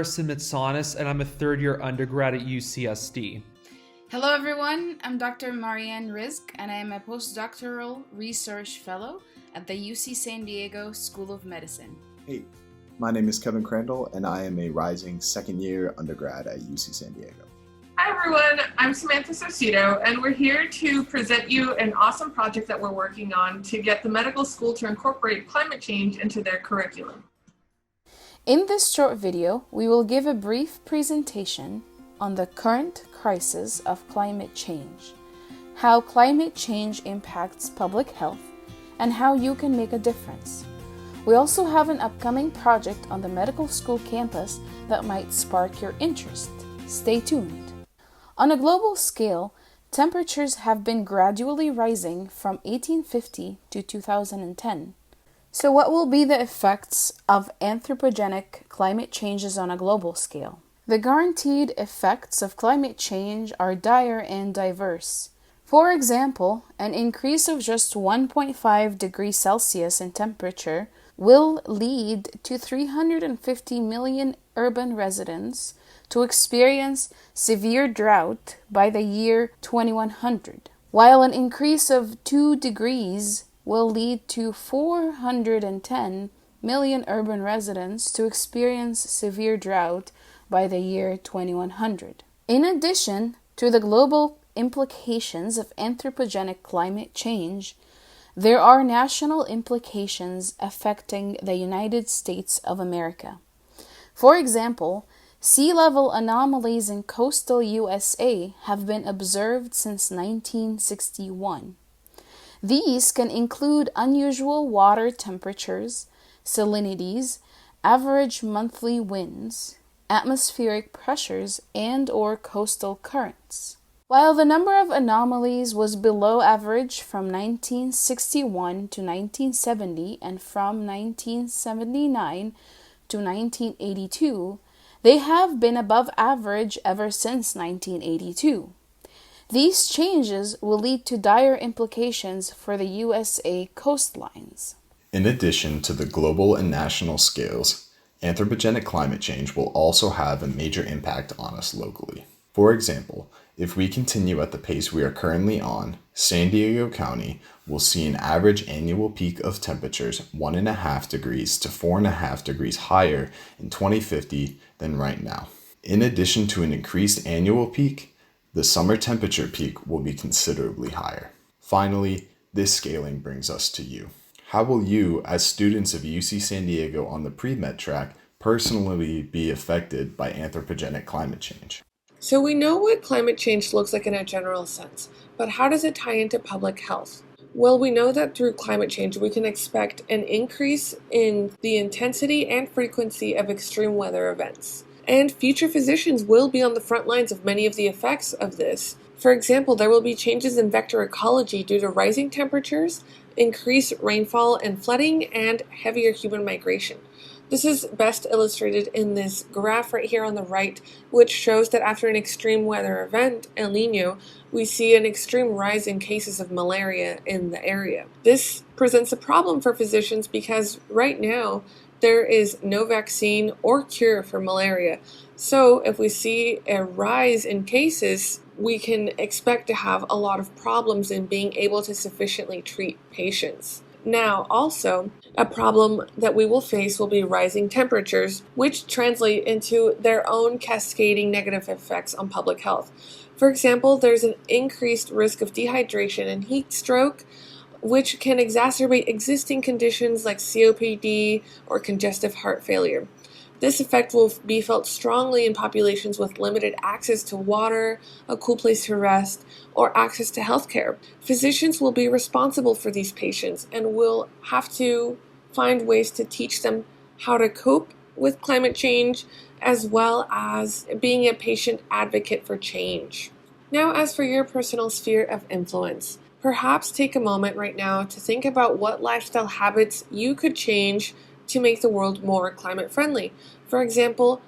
Harrison Mitsonis, and I'm a third-year undergrad at UCSD. Hello everyone, I'm Dr. Marianne Rizk, and I am a postdoctoral research fellow at the UC San Diego School of Medicine. Hey, my name is Kevin Crandall, and I am a rising second-year undergrad at UC San Diego. Hi everyone, I'm Samantha Sosito, and we're here to present you an awesome project that we're working on to get the medical school to incorporate climate change into their curriculum. In this short video, we will give a brief presentation on the current crisis of climate change, how climate change impacts public health, and how you can make a difference. We also have an upcoming project on the medical school campus that might spark your interest. Stay tuned. On a global scale, temperatures have been gradually rising from 1850 to 2010. So what will be the effects of anthropogenic climate changes on a global scale? The guaranteed effects of climate change are dire and diverse. For example, an increase of just 1.5 degrees Celsius in temperature will lead to 350 million urban residents to experience severe drought by the year 2100, while an increase of 2 degrees will lead to 410 million urban residents to experience severe drought by the year 2100. In addition to the global implications of anthropogenic climate change, there are national implications affecting the United States of America. For example, sea level anomalies in coastal USA have been observed since 1961. These can include unusual water temperatures, salinities, average monthly winds, atmospheric pressures, and/or coastal currents. While the number of anomalies was below average from 1961 to 1970 and from 1979 to 1982, they have been above average ever since 1982. These changes will lead to dire implications for the USA coastlines. In addition to the global and national scales, anthropogenic climate change will also have a major impact on us locally. For example, if we continue at the pace we are currently on, San Diego County will see an average annual peak of temperatures 1.5 degrees to 4.5 degrees higher in 2050 than right now. In addition to an increased annual peak, the summer temperature peak will be considerably higher. Finally, this scaling brings us to you. How will you, as students of UC San Diego on the pre-med track, personally be affected by anthropogenic climate change? So we know what climate change looks like in a general sense, but how does it tie into public health? Well, we know that through climate change, we can expect an increase in the intensity and frequency of extreme weather events. And future physicians will be on the front lines of many of the effects of this. For example, there will be changes in vector ecology due to rising temperatures, increased rainfall and flooding, and heavier human migration. This is best illustrated in this graph right here on the right, which shows that after an extreme weather event, El Nino, we see an extreme rise in cases of malaria in the area. This presents a problem for physicians because right now there is no vaccine or cure for malaria. So if we see a rise in cases, we can expect to have a lot of problems in being able to sufficiently treat patients. Now, also, a problem that we will face will be rising temperatures, which translate into their own cascading negative effects on public health. For example, there's an increased risk of dehydration and heat stroke, which can exacerbate existing conditions like COPD or congestive heart failure. This effect will be felt strongly in populations with limited access to water, a cool place to rest, or access to healthcare. Physicians will be responsible for these patients and will have to find ways to teach them how to cope with climate change, as well as being a patient advocate for change. Now, as for your personal sphere of influence, perhaps take a moment right now to think about what lifestyle habits you could change to make the world more climate friendly. For example,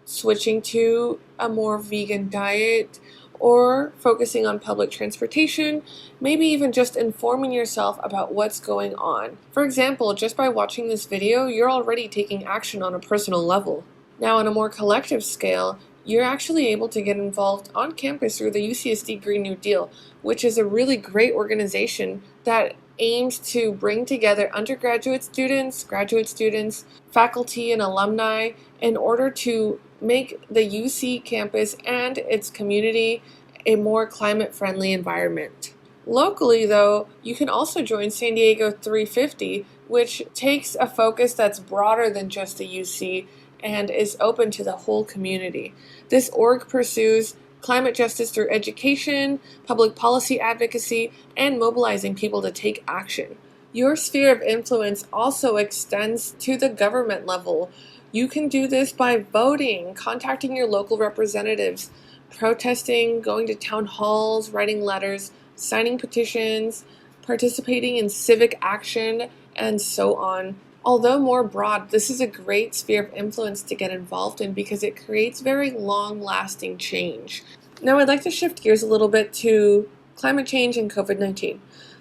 switching to a more vegan diet, or focusing on public transportation, maybe even just informing yourself about what's going on. For example, just by watching this video, you're already taking action on a personal level. Now, on a more collective scale, you're actually able to get involved on campus through the UCSD Green New Deal, which is a really great organization that aims to bring together undergraduate students, graduate students, faculty, and alumni in order to make the UC campus and its community a more climate-friendly environment. Locally, though, you can also join San Diego 350, which takes a focus that's broader than just the UC and is open to the whole community. This org pursues climate justice through education, public policy advocacy, and mobilizing people to take action. Your sphere of influence also extends to the government level. You can do this by voting, contacting your local representatives, protesting, going to town halls, writing letters, signing petitions, participating in civic action, and so on. Although more broad, this is a great sphere of influence to get involved in because it creates very long-lasting change. Now I'd like to shift gears a little bit to climate change and COVID-19.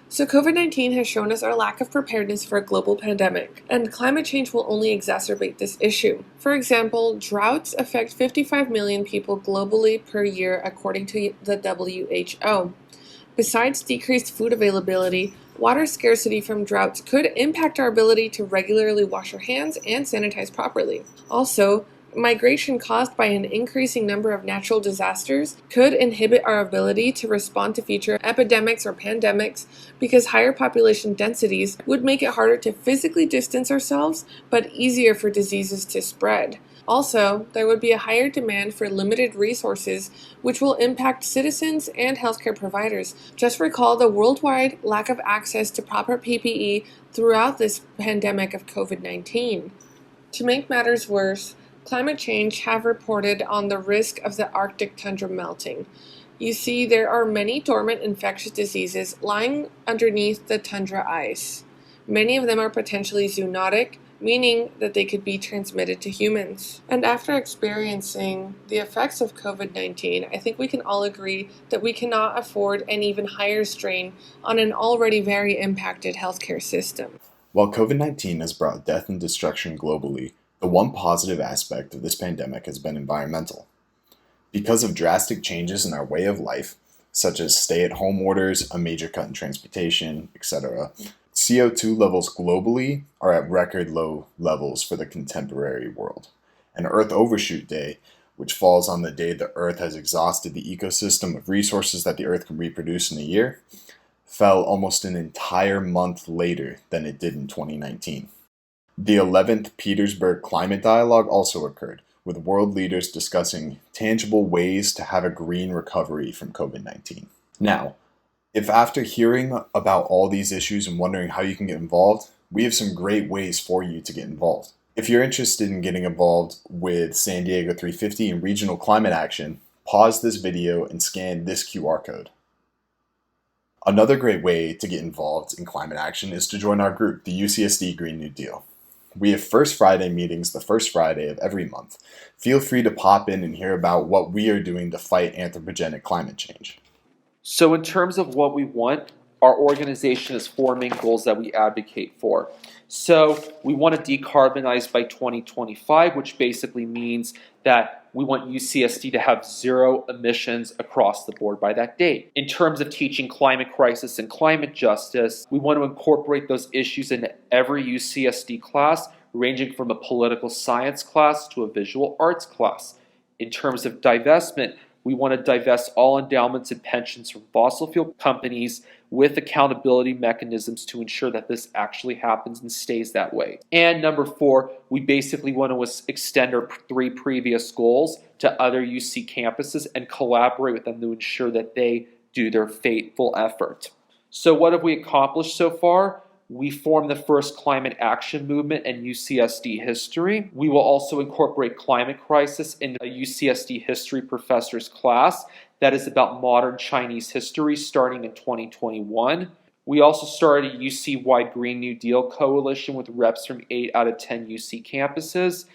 So COVID-19 has shown us our lack of preparedness for a global pandemic, and climate change will only exacerbate this issue. For example, droughts affect 55 million people globally per year according to the WHO. Besides decreased food availability, water scarcity from droughts could impact our ability to regularly wash our hands and sanitize properly. Also, migration caused by an increasing number of natural disasters could inhibit our ability to respond to future epidemics or pandemics because higher population densities would make it harder to physically distance ourselves, but easier for diseases to spread. Also, there would be a higher demand for limited resources, which will impact citizens and healthcare providers. Just recall the worldwide lack of access to proper PPE throughout this pandemic of COVID-19. To make matters worse, climate change have reported on the risk of the Arctic tundra melting. You see, there are many dormant infectious diseases lying underneath the tundra ice. Many of them are potentially zoonotic, meaning that they could be transmitted to humans. And after experiencing the effects of COVID-19, I think we can all agree that we cannot afford an even higher strain on an already very impacted healthcare system. While COVID-19 has brought death and destruction globally, the one positive aspect of this pandemic has been environmental. Because of drastic changes in our way of life, such as stay-at-home orders, a major cut in transportation, etc., CO2 levels globally are at record low levels for the contemporary world. And Earth Overshoot Day, which falls on the day the Earth has exhausted the ecosystem of resources that the Earth can reproduce in a year, fell almost an entire month later than it did in 2019. The 11th Petersburg Climate Dialogue also occurred, with world leaders discussing tangible ways to have a green recovery from COVID-19. Now, if after hearing about all these issues and wondering how you can get involved, we have some great ways for you to get involved. If you're interested in getting involved with San Diego 350 and regional climate action, pause this video and scan this QR code. Another great way to get involved in climate action is to join our group, the UCSD Green New Deal. We have First Friday meetings the first Friday of every month. Feel free to pop in and hear about what we are doing to fight anthropogenic climate change. So in terms of what we want, our organization has four main goals that we advocate for. So we want to decarbonize by 2025, which basically means that we want UCSD to have zero emissions across the board by that date. In terms of teaching climate crisis and climate justice, we want to incorporate those issues into every UCSD class, ranging from a political science class to a visual arts class. In terms of divestment, we want to divest all endowments and pensions from fossil fuel companies with accountability mechanisms to ensure that this actually happens and stays that way. And number four, we basically want to extend our three previous goals to other UC campuses and collaborate with them to ensure that they do their fateful effort. So what have we accomplished so far? We formed the first climate action movement in UCSD history. We will also incorporate climate crisis in a UCSD history professor's class that is about modern Chinese history starting in 2021. We also started a UC-wide Green New Deal coalition with reps from 8 out of 10 UC campuses.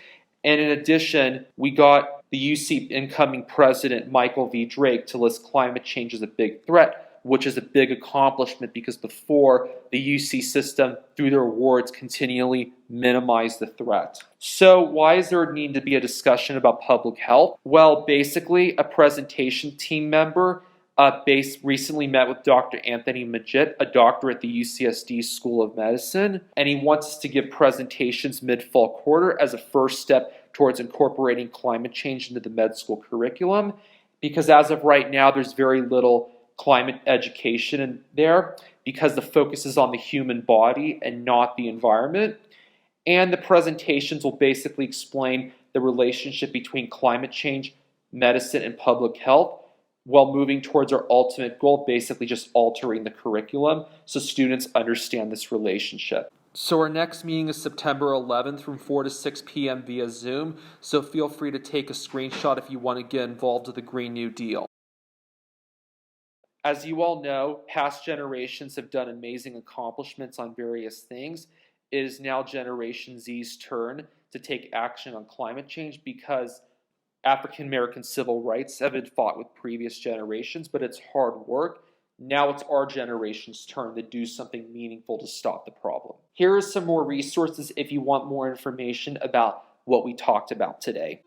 And in addition, we got the UC incoming president, Michael V. Drake, to list climate change as a big threat, which is a big accomplishment because before the UC system, through their awards, continually minimized the threat. So why is there a need to be a discussion about public health? Well, basically, a presentation team member recently met with Dr. Anthony Majit, a doctor at the UCSD School of Medicine, and he wants us to give presentations mid-fall quarter as a first step towards incorporating climate change into the med school curriculum, because as of right now, there's very little climate education in there because the focus is on the human body and not the environment. And the presentations will basically explain the relationship between climate change, medicine, and public health, while moving towards our ultimate goal, basically just altering the curriculum so students understand this relationship. So our next meeting is September 11th from 4 to 6 p.m. via Zoom, so feel free to take a screenshot if you want to get involved with the Green New Deal. As you all know, past generations have done amazing accomplishments on various things. It is now Generation Z's turn to take action on climate change because African American civil rights have been fought with previous generations, but it's hard work. Now it's our generation's turn to do something meaningful to stop the problem. Here are some more resources if you want more information about what we talked about today.